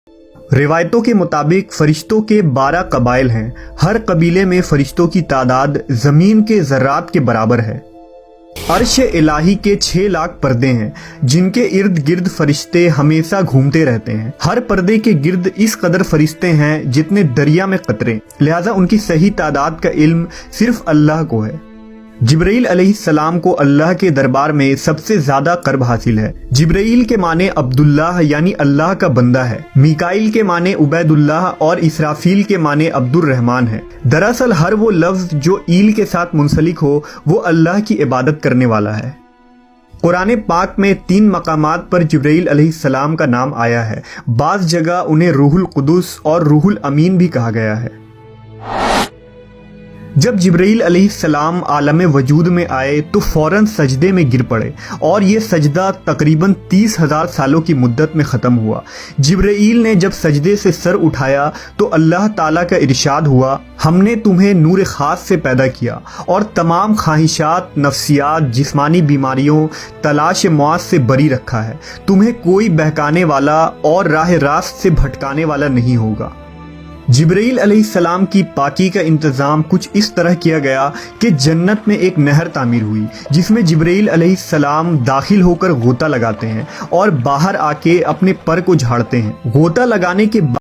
روایتوں کے مطابق فرشتوں کے 12 قبائل ہیں۔ ہر قبیلے میں فرشتوں کی تعداد زمین کے ذرات کے برابر ہے۔ عرش الہی کے 6 لاکھ پردے ہیں جن کے ارد گرد فرشتے ہمیشہ گھومتے رہتے ہیں۔ ہر پردے کے گرد اس قدر فرشتے ہیں جتنے دریا میں قطرے، لہذا ان کی صحیح تعداد کا علم صرف اللہ کو ہے۔ جبرائیل علیہ السلام کو اللہ کے دربار میں سب سے زیادہ قرب حاصل ہے۔ جبرائیل کے معنی عبداللہ یعنی اللہ کا بندہ ہے، میکائیل کے معنی عبید اللہ اور اسرافیل کے معنی عبد الرحمن ہے۔ دراصل ہر وہ لفظ جو ایل کے ساتھ منسلک ہو وہ اللہ کی عبادت کرنے والا ہے۔ قرآن پاک میں 3 مقامات پر جبرائیل علیہ السلام کا نام آیا ہے۔ بعض جگہ انہیں روح القدس اور روح الامین بھی کہا گیا ہے۔ جب جبرائیل علیہ السلام عالم وجود میں آئے تو فوراً سجدے میں گر پڑے اور یہ سجدہ تقریباً 30,000 سالوں کی مدت میں ختم ہوا۔ جبرائیل نے جب سجدے سے سر اٹھایا تو اللہ تعالیٰ کا ارشاد ہوا، ہم نے تمہیں نور خاص سے پیدا کیا اور تمام خواہشات، نفسیات، جسمانی بیماریوں، تلاش معاش سے بری رکھا ہے۔ تمہیں کوئی بہکانے والا اور راہ راست سے بھٹکانے والا نہیں ہوگا۔ جبرائیل علیہ السلام کی پاکی کا انتظام کچھ اس طرح کیا گیا کہ جنت میں ایک نہر تعمیر ہوئی جس میں جبرائیل علیہ السلام داخل ہو کر غوطہ لگاتے ہیں اور باہر آ کے اپنے پر کو جھاڑتے ہیں۔ غوطہ لگانے کے بعد